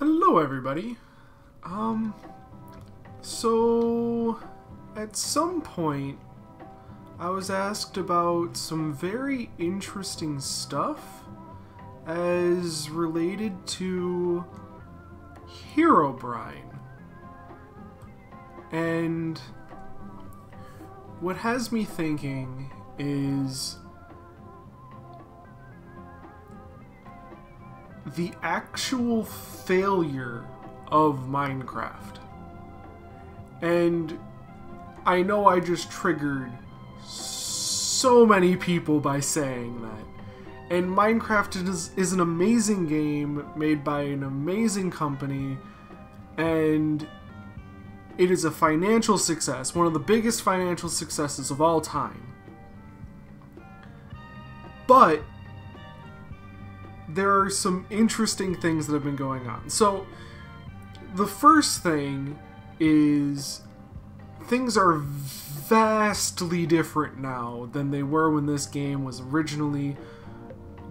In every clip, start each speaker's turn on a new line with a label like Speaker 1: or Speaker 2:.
Speaker 1: Hello everybody. So at some point I was asked about some very interesting stuff as related to Herobrine. And what has me thinking is the actual failure of Minecraft. And I know I just triggered so many people by saying that. And Minecraft is an amazing game made by an amazing company, and it is a financial success, one of the biggest financial successes of all time. But there are some interesting things that have been going on. So, the first thing is things are vastly different now than they were when this game was originally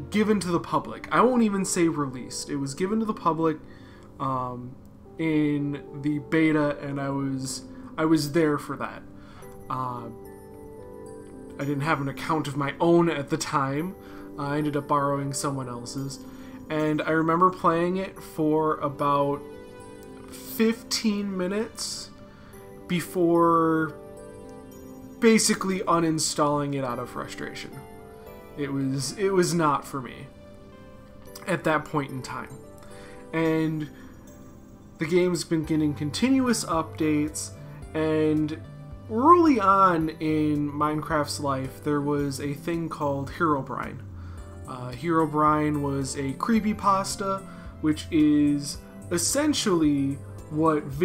Speaker 1: given to the public. I won't even say released. It was given to the public in the beta, and I was there for that. I didn't have an account of my own at the time. I ended up borrowing someone else's, and I remember playing it for about 15 minutes before basically uninstalling it out of frustration. It was not for me at that point in time. And the game's been getting continuous updates, and early on in Minecraft's life there was a thing called Herobrine. Herobrine was a creepypasta, which is essentially what what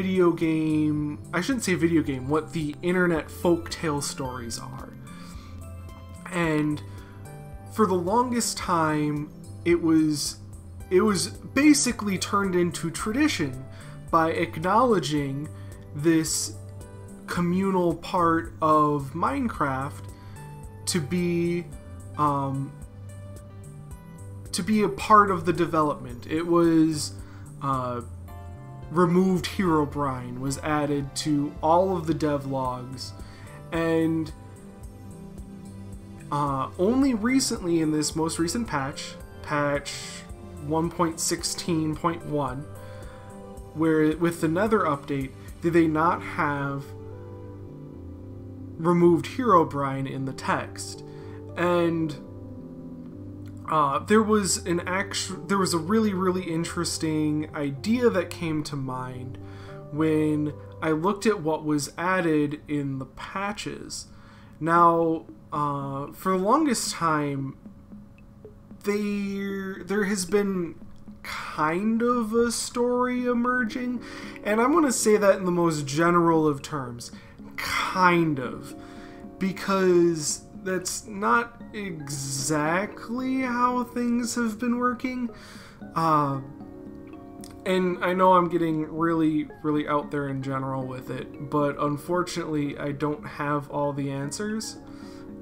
Speaker 1: the internet folktale stories are. And for the longest time, it was basically turned into tradition by acknowledging this communal part of Minecraft to be a part of the development. It was removed Herobrine was added to all of the devlogs, and only recently in this most recent patch 1.16.1, where with the Nether update, did they not have removed Herobrine in the text. And there was a really interesting idea that came to mind when I looked at what was added in the patches. Now, for the longest time, there has been kind of a story emerging, and I'm going to say that in the most general of terms. Kind of. Because that's not exactly how things have been working. And I know I'm getting really out there in general with it, but unfortunately I don't have all the answers,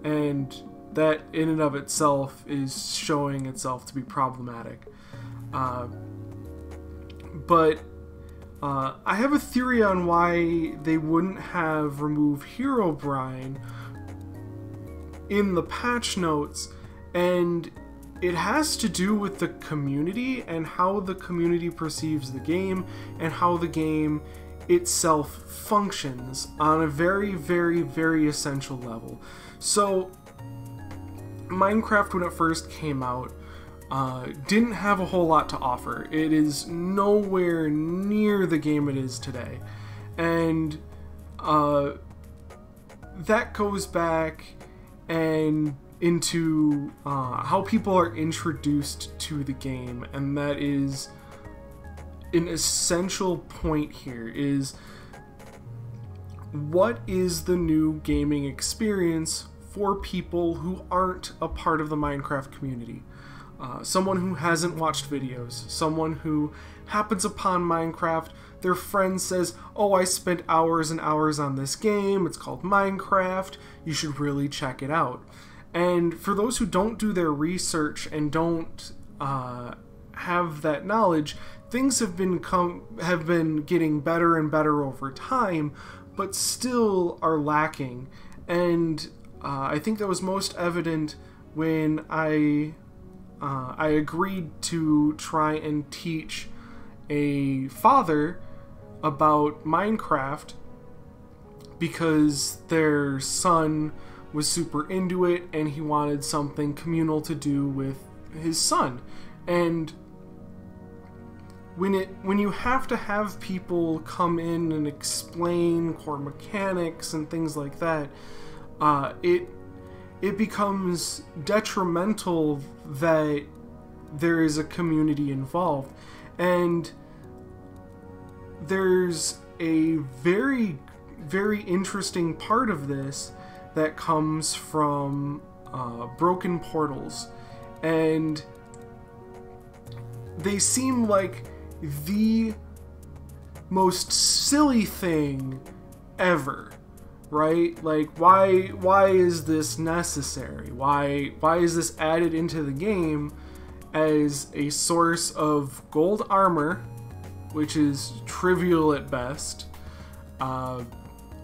Speaker 1: and that in and of itself is showing itself to be problematic. But I have a theory on why they wouldn't have removed Herobrine in the patch notes, and it has to do with the community and how the community perceives the game and how the game itself functions on a very essential level. So Minecraft, when it first came out, didn't have a whole lot to offer. It is nowhere near the game it is today, and that goes back and into how people are introduced to the game, and that is an essential point here. Is what is the new gaming experience for people who aren't a part of the Minecraft community? Someone who hasn't watched videos, someone who happens upon Minecraft, their friend says, oh, I spent hours and hours on this game, it's called Minecraft, you should really check it out. And for those who don't do their research and don't have that knowledge. Things have been getting better and better over time, but still are lacking. And I think that was most evident when I agreed to try and teach a father about Minecraft because their son was super into it and he wanted something communal to do with his son. And when you have to have people come in and explain core mechanics and things like that, it becomes detrimental that there is a community involved. And there's a very, very interesting part of this that comes from broken portals. And they seem like the most silly thing ever, right? Like, why is this necessary? Why is this added into the game as a source of gold armor, which is trivial at best,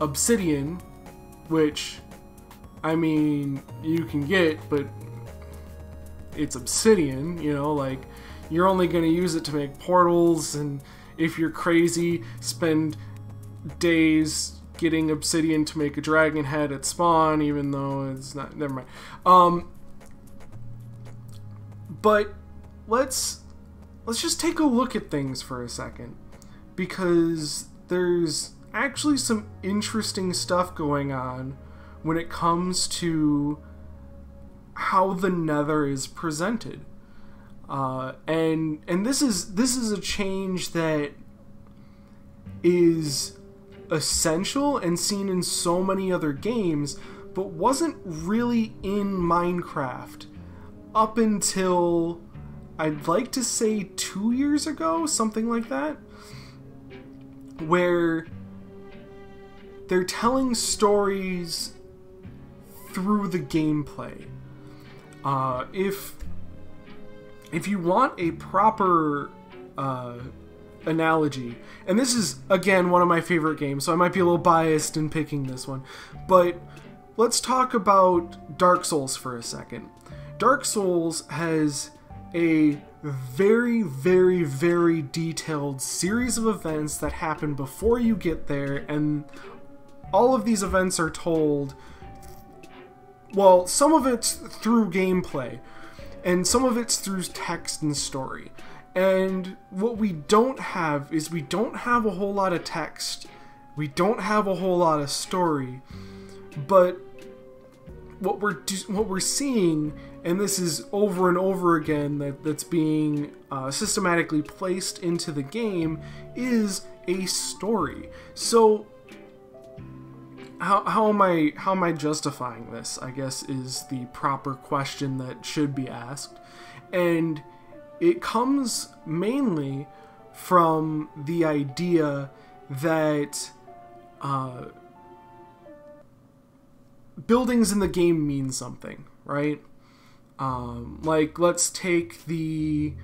Speaker 1: obsidian, which, I mean, you can get, but it's obsidian, you know, like, you're only going to use it to make portals, and if you're crazy, spend days getting obsidian to make a dragon head at spawn, even though it's not, never mind. But let's just take a look at things for a second, because there's actually some interesting stuff going on when it comes to how the Nether is presented. And this is a change that is essential and seen in so many other games, but wasn't really in Minecraft up until, I'd like to say, 2 years ago, something like that, where they're telling stories through the gameplay. If you want a proper analogy, and this is, again, one of my favorite games, so I might be a little biased in picking this one, but let's talk about Dark Souls for a second. Dark Souls has a very, very, very detailed series of events that happen before you get there, and all of these events are told, well, some of it's through gameplay, and some of it's through text and story. And what we don't have is we don't have a whole lot of text, we don't have a whole lot of story, but what we're seeing, and this is over and over again that's being systematically placed into the game, is a story. So how am I justifying this, I guess, is the proper question that should be asked. And it comes mainly from the idea that buildings in the game mean something, right? Like, let's take the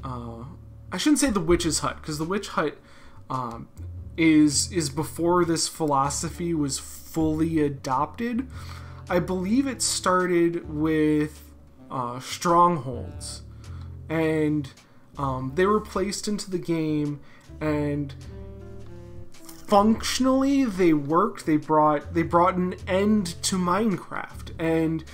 Speaker 1: I shouldn't say the witch's hut, because the witch hut is before this philosophy was fully adopted. I believe it started with strongholds, and they were placed into the game, and functionally they worked. They brought an end to Minecraft, and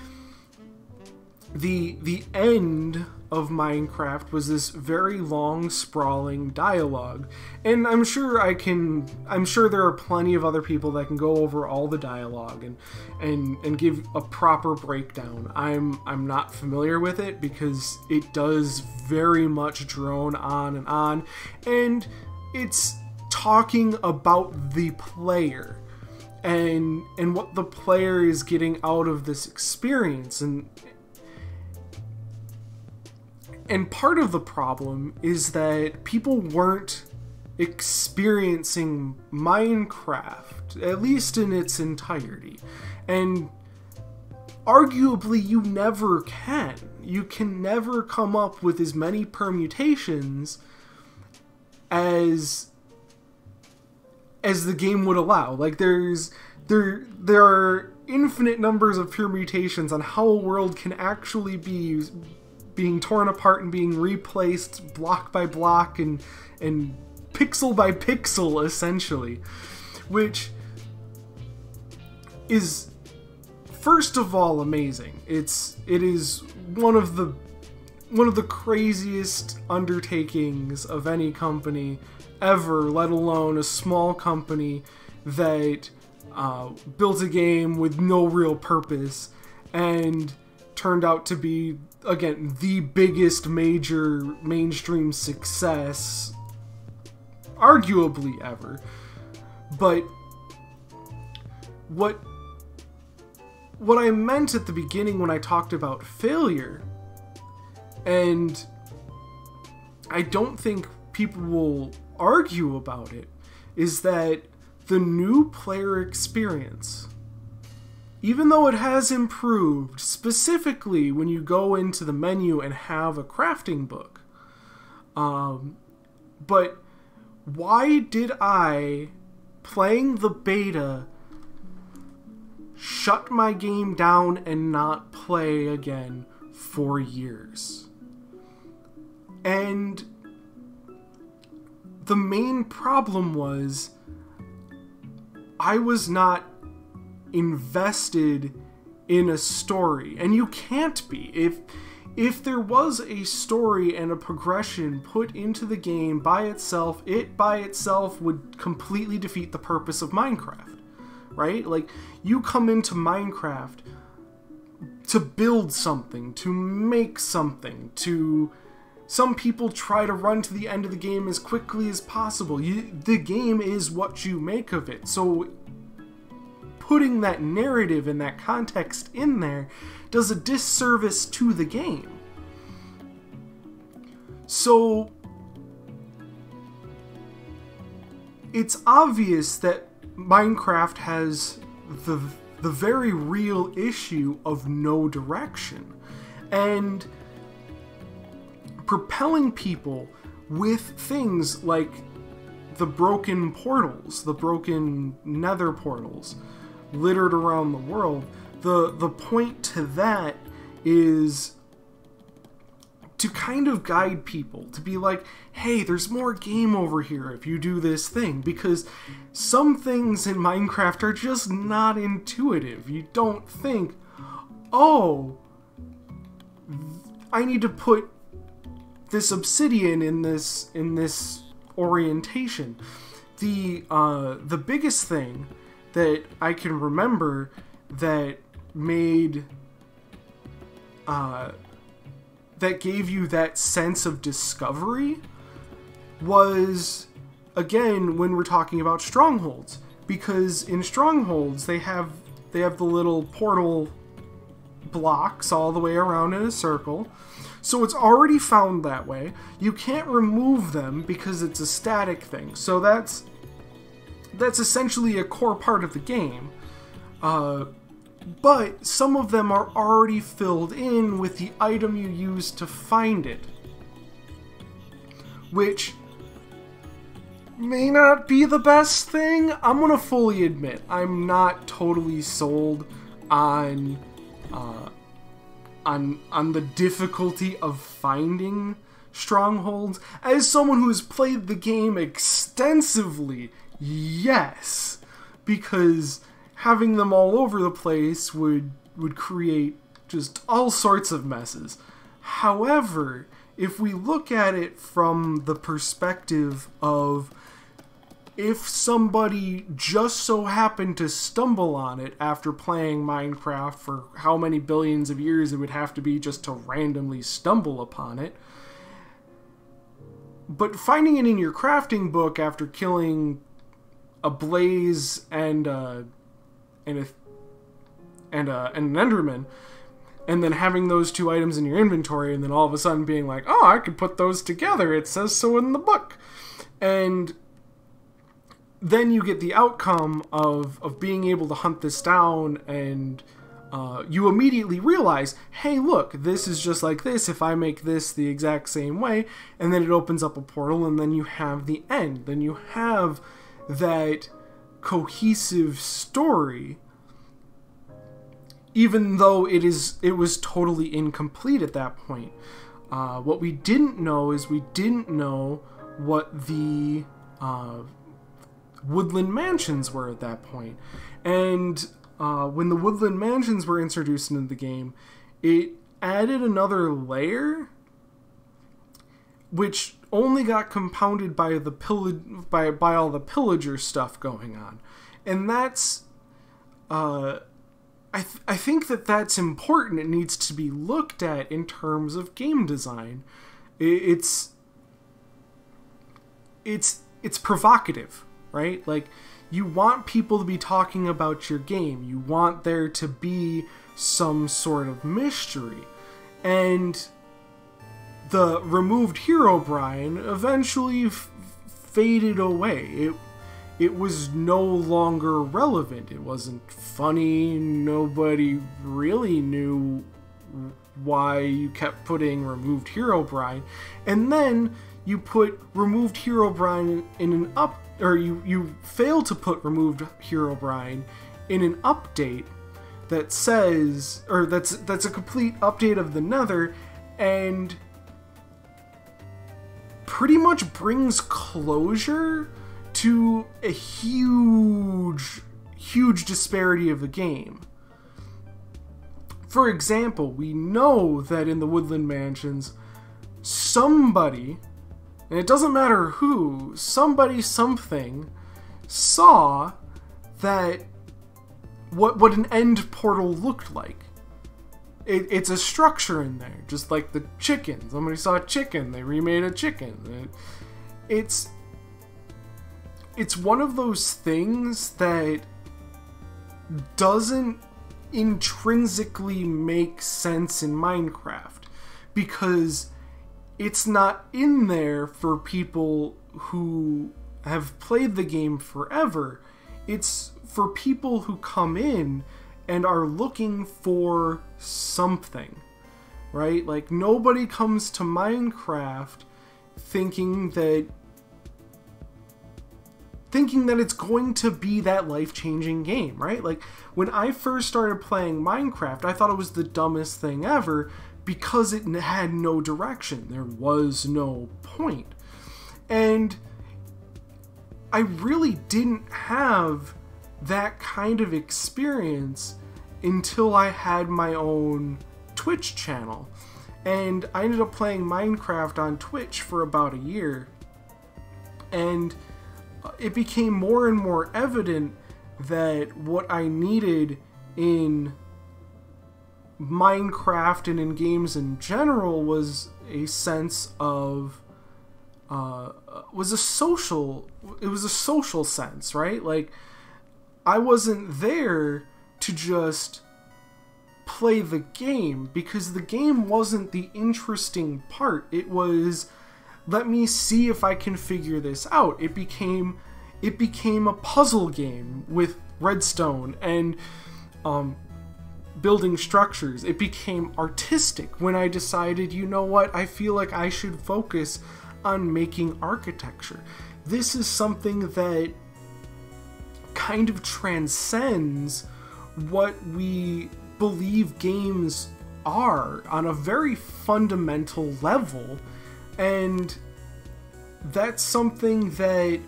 Speaker 1: the end of Minecraft was this very long, sprawling dialogue. And I'm sure there are plenty of other people that can go over all the dialogue and give a proper breakdown. I'm not familiar with it because it does very much drone on, and it's talking about the player and what the player is getting out of this experience. And part of the problem is that people weren't experiencing Minecraft, at least in its entirety. And arguably you never can. You can never come up with as many permutations as the game would allow. Like there are infinite numbers of permutations on how a world can actually be being torn apart and being replaced block by block and pixel by pixel, essentially, which is first of all amazing. It is one of the craziest undertakings of any company ever, let alone a small company that built a game with no real purpose and turned out to be, again, the biggest major mainstream success arguably ever. But what I meant at the beginning when I talked about failure, and I don't think people will argue about it, is that the new player experience, even though it has improved, specifically when you go into the menu and have a crafting book, but why did I, playing the beta, shut my game down and not play again for years? And the main problem was I was not invested in a story, and you can't be. If there was a story and a progression put into the game by itself, it by itself would completely defeat the purpose of Minecraft, right? Like, you come into Minecraft to build something, to make something, to... Some people try to run to the end of the game as quickly as possible. The game is what you make of it. So putting that narrative and that context in there does a disservice to the game. So it's obvious that Minecraft has the very real issue of no direction. And propelling people with things like the broken portals, the broken nether portals littered around the world, the point to that is to kind of guide people, to be like, hey, there's more game over here if you do this thing, because some things in Minecraft are just not intuitive. You don't think, oh, I need to put this obsidian in this orientation. The biggest thing that I can remember that made that gave you that sense of discovery was, again, when we're talking about strongholds, because in strongholds they have the little portal blocks all the way around in a circle. So it's already found that way. You can't remove them because it's a static thing. So that's essentially a core part of the game. But some of them are already filled in with the item you use to find it, which may not be the best thing. I'm gonna fully admit I'm not totally sold on the difficulty of finding strongholds. As someone who's played the game extensively, yes, because having them all over the place would create just all sorts of messes. However, if we look at it from the perspective of if somebody just so happened to stumble on it after playing Minecraft for how many billions of years it would have to be just to randomly stumble upon it, but finding it in your crafting book after killing a blaze and an enderman, and then having those two items in your inventory, and then all of a sudden being like, oh, I could put those together, it says so in the book. And then you get the outcome of being able to hunt this down and you immediately realize, hey, look, this is just like this. If I make this the exact same way, and then it opens up a portal, and then you have the end. Then you have that cohesive story, even though it was totally incomplete at that point. What we didn't know is we didn't know what the Woodland Mansions were at that point. And when the Woodland Mansions were introduced into the game, it added another layer, which only got compounded by the by all the pillager stuff going on. And that's I think that's important. It needs to be looked at in terms of game design. It's provocative, right? Like, you want people to be talking about your game. You want there to be some sort of mystery. And the removed Herobrine eventually faded away. It was no longer relevant. It wasn't funny. Nobody really knew why you kept putting removed Herobrine. And then you put removed Herobrine in an you fail to put removed Herobrine in an update that says, or that's a complete update of the Nether, and pretty much brings closure to a huge disparity of the game. For example, we know that in the Woodland Mansions, somebody, and it doesn't matter who, something saw that what an end portal looked like. It's a structure in there, just like the chicken. Somebody saw a chicken, they remade a chicken. It's one of those things that doesn't intrinsically make sense in Minecraft, because it's not in there for people who have played the game forever. It's for people who come in and are looking for something, right? Like, nobody comes to Minecraft thinking that it's going to be that life-changing game, right? Like, when I first started playing Minecraft, I thought it was the dumbest thing ever because it had no direction. There was no point. And I really didn't have that kind of experience until I had my own Twitch channel. And I ended up playing Minecraft on Twitch for about a year. And it became more and more evident that what I needed in Minecraft and in games in general was a sense of it was a social sense, right? Like, I wasn't there to just play the game, because the game wasn't the interesting part. It was, let me see if I can figure this out. It became a puzzle game with redstone and building structures. It became artistic when I decided, you know what, I feel like I should focus on making architecture. This is something that kind of transcends what we believe games are on a very fundamental level, and that's something that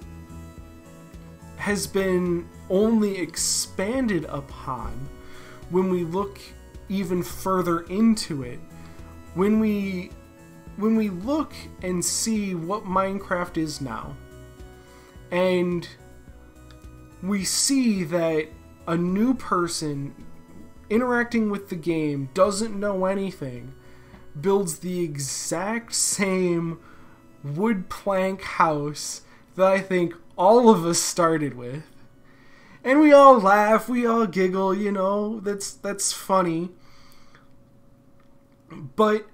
Speaker 1: has been only expanded upon when we look even further into it. When we look and see what Minecraft is now, and we see that a new person interacting with the game doesn't know anything, builds the exact same wood plank house that I think all of us started with, and we all laugh, we all giggle, you know, that's funny, but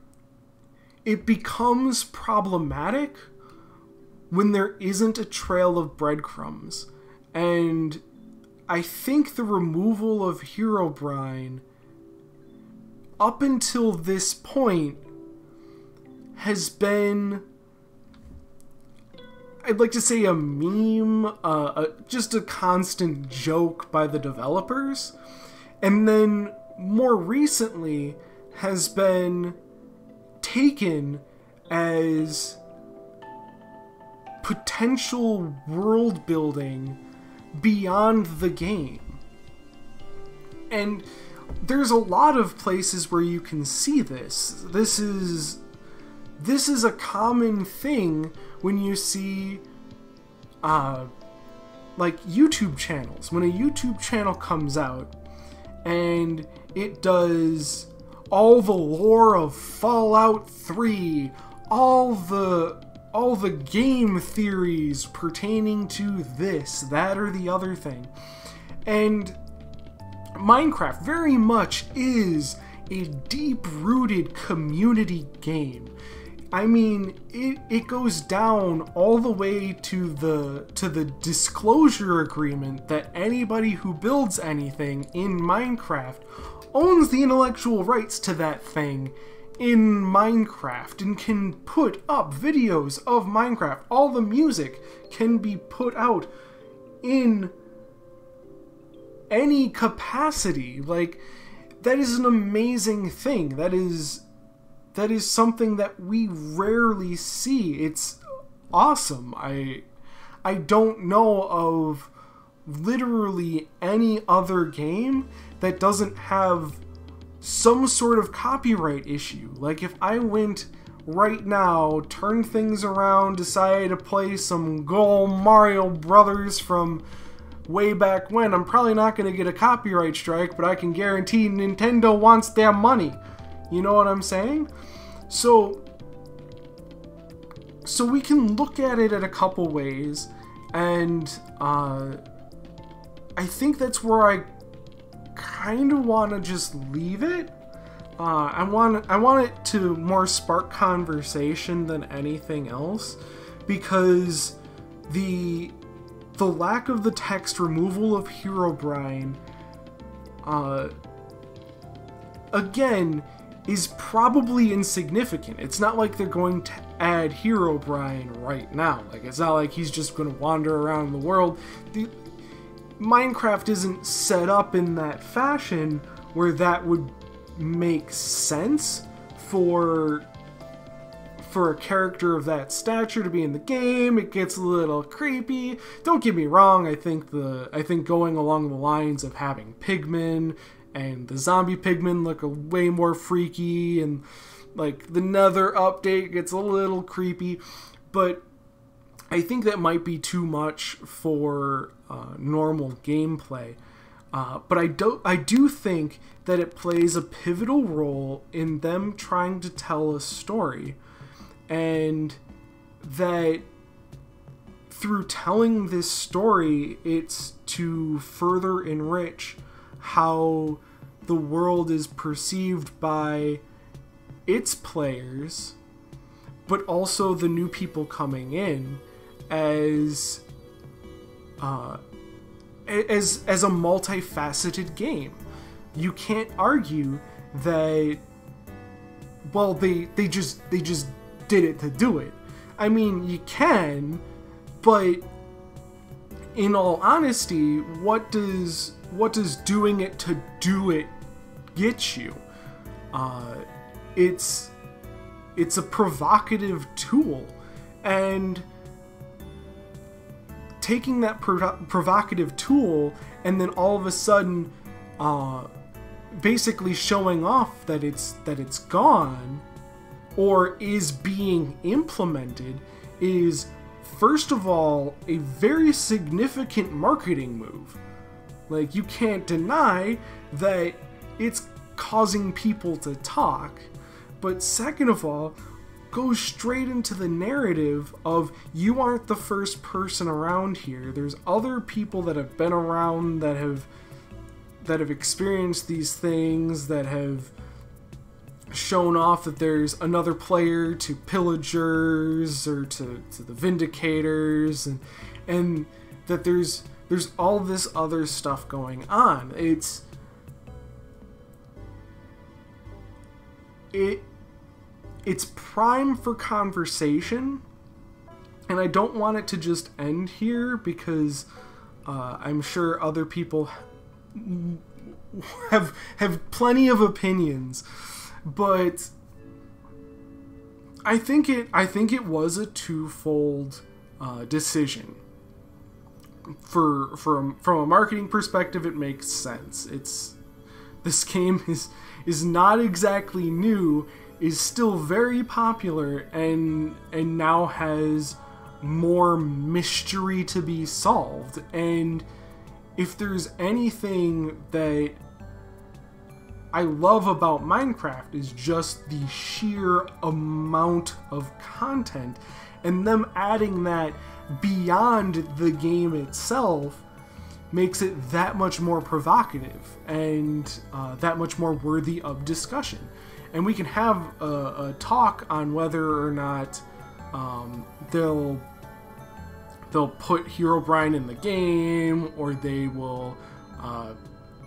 Speaker 1: it becomes problematic when there isn't a trail of breadcrumbs. And I think the removal of Herobrine up until this point, has been, I'd like to say, a meme, just a constant joke by the developers, and then more recently has been taken as potential world building beyond the game. And there's a lot of places where you can see this. This is a common thing when you see like YouTube channels. When a YouTube channel comes out and it does all the lore of Fallout 3, all the game theories pertaining to this, that, or the other thing. And Minecraft very much is a deep-rooted community game. I mean, it goes down all the way to the disclosure agreement that anybody who builds anything in Minecraft owns the intellectual rights to that thing in Minecraft and can put up videos of Minecraft. All the music can be put out in any capacity. Like, that is an amazing thing. That is something that we rarely see. It's awesome. I don't know of literally any other game that doesn't have some sort of copyright issue. Like, if I went right now, turned things around, decided to play some good old Mario Brothers from way back when, I'm probably not going to get a copyright strike, but I can guarantee Nintendo wants their money. You know what I'm saying? So we can look at it in a couple ways, and I think that's where I kind of want to just leave it. I want it to more spark conversation than anything else, because the lack of the text, removal of Herobrine, again, is probably insignificant. It's not like they're going to add Herobrine right now. Like, it's not like he's just going to wander around the world. Minecraft isn't set up in that fashion where that would make sense for a character of that stature to be in the game. It gets a little creepy. Don't get me wrong, I think going along the lines of having pigmen and the zombie pigmen look way more freaky, and like the Nether update gets a little creepy, but I think that might be too much for normal gameplay. But I do think that it plays a pivotal role in them trying to tell a story, and that through telling this story, it's to further enrich how the world is perceived by its players, but also the new people coming in as a multifaceted game. You can't argue that, well, they just did it to do it. I mean, you can, but in all honesty, what does doing it to do it get you? It's a provocative tool, and taking that provocative tool and then all of a sudden basically showing off that it's gone or is being implemented is, first of all, a very significant marketing move. Like, you can't deny that it's causing people to talk, but second of all, goes straight into the narrative of, you aren't the first person around here. There's other people that have been around that have experienced these things, that have shown off that there's another player to pillagers or to the vindicators, and that there's all this other stuff going on. it's prime for conversation, and I don't want it to just end here because I'm sure other people have plenty of opinions, but I think it was a twofold decision. From a marketing perspective, it makes sense. This game is not exactly new, is still very popular, and now has more mystery to be solved. And if there's anything that I love about Minecraft, is just the sheer amount of content, and them adding that beyond the game itself makes it that much more provocative and that much more worthy of discussion. And we can have a talk on whether or not they'll put Herobrine in the game, or they will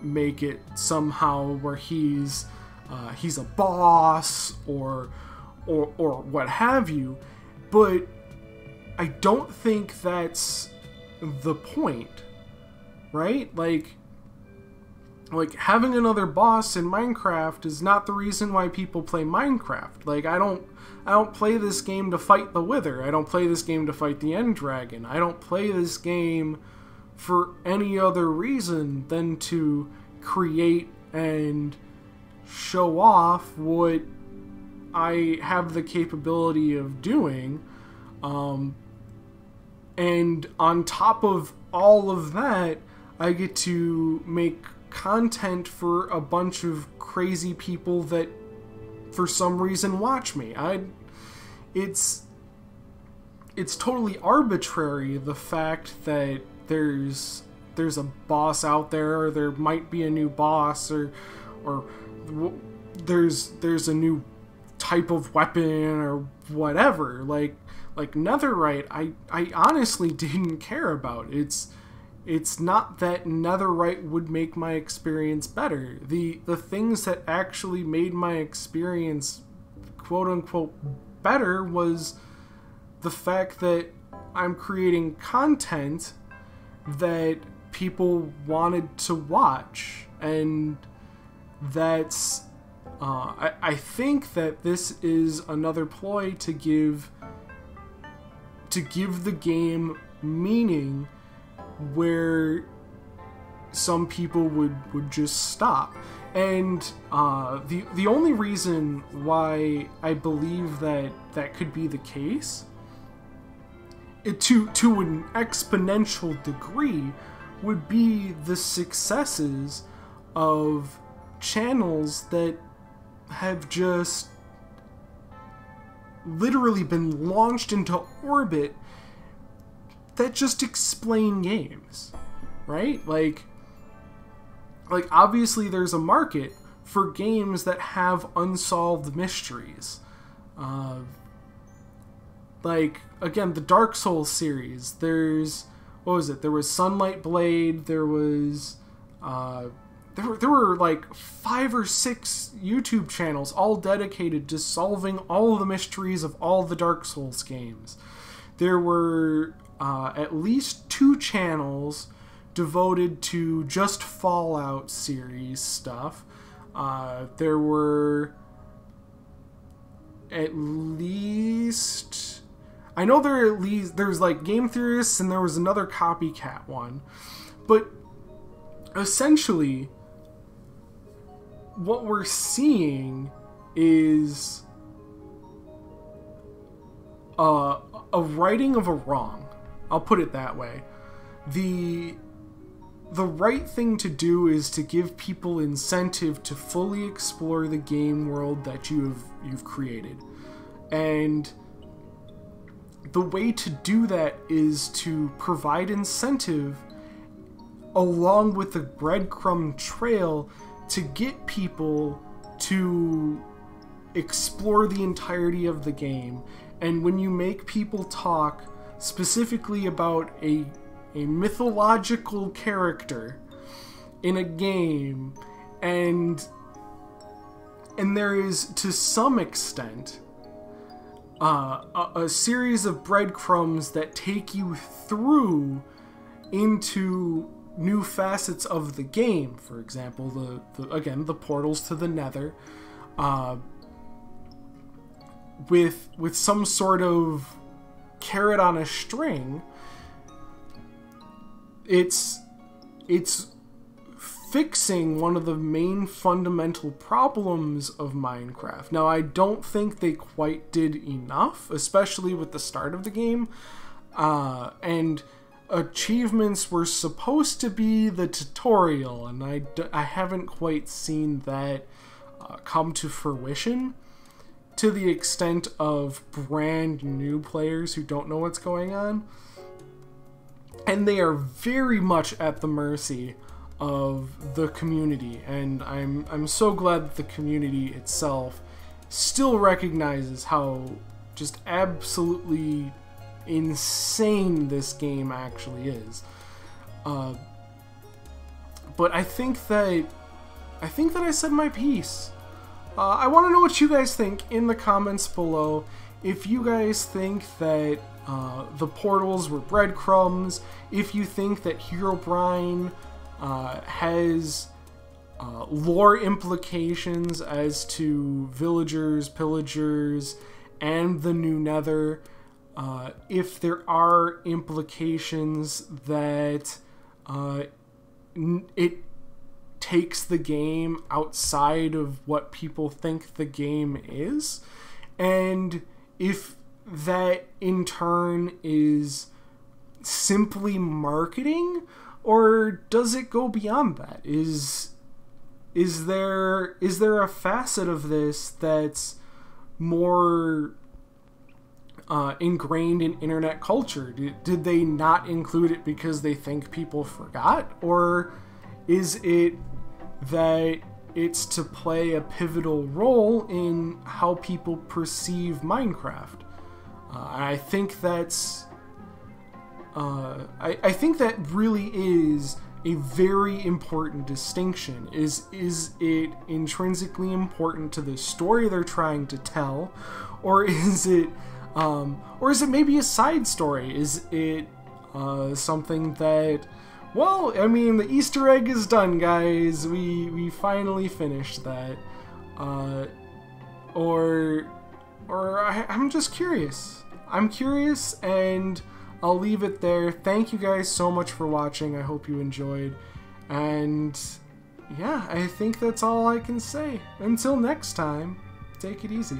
Speaker 1: make it somehow where he's a boss or what have you. But I don't think that's the point, right? Like having another boss in Minecraft is not the reason why people play Minecraft. Like, I don't play this game to fight the Wither. I don't play this game to fight the End Dragon. I don't play this game for any other reason than to create and show off what I have the capability of doing. And on top of all of that, I get to make content for a bunch of crazy people that for some reason watch me. It's totally arbitrary, the fact that there's a boss out there, or there might be a new boss, or there's a new type of weapon or whatever. Like Netherite, I honestly didn't care about. It's not that Netherite would make my experience better. The things that actually made my experience quote unquote better was the fact that I'm creating content that people wanted to watch, and that's I think that this is another ploy to give the game meaning where some people would just stop. And the only reason why I believe that could be the case, to an exponential degree, would be the successes of channels that have just literally been launched into orbit that just explain games, right? Like obviously there's a market for games that have unsolved mysteries. Like, again, the Dark Souls series, there's, what was it? There was Sunlight Blade, there was, there were like 5 or 6 YouTube channels all dedicated to solving all of the mysteries of all the Dark Souls games. There were at least 2 channels devoted to just Fallout series stuff. There were at least, I know there's like Game Theorists, and there was another copycat one. But essentially, what we're seeing is a righting of a wrong. I'll put it that way. The right thing to do is to give people incentive to fully explore the game world that you've created. And the way to do that is to provide incentive along with the breadcrumb trail to get people to explore the entirety of the game. And when you make people talk specifically about a mythological character in a game, and And there is, to some extent, a series of breadcrumbs that take you through into new facets of the game. For example, again, the portals to the Nether, with some sort of carrot on a string. It's fixing one of the main fundamental problems of Minecraft. Now, I don't think they quite did enough, especially with the start of the game. And achievements were supposed to be the tutorial, and I haven't quite seen that come to fruition to the extent of brand new players who don't know what's going on. And they are very much at the mercy of the community, and I'm so glad that the community itself still recognizes how just absolutely insane this game actually is. But I think that I said my piece. I want to know what you guys think in the comments below. If you guys think that the portals were breadcrumbs, if you think that Herobrine has lore implications as to villagers, pillagers, and the new Nether, if there are implications that it takes the game outside of what people think the game is, and if that in turn is simply marketing, or does it go beyond that? Is there a facet of this that's more ingrained in internet culture? Did they not include it because they think people forgot? Or is it that it's to play a pivotal role in how people perceive Minecraft? I think that's I think that really is a very important distinction. Is it intrinsically important to the story they're trying to tell, or is it maybe a side story? Is it something that, well, I mean, the Easter egg is done, guys. We finally finished that. Or I'm just curious. I'm curious, and I'll leave it there. Thank you guys so much for watching. I hope you enjoyed. And yeah, I think that's all I can say. Until next time, take it easy.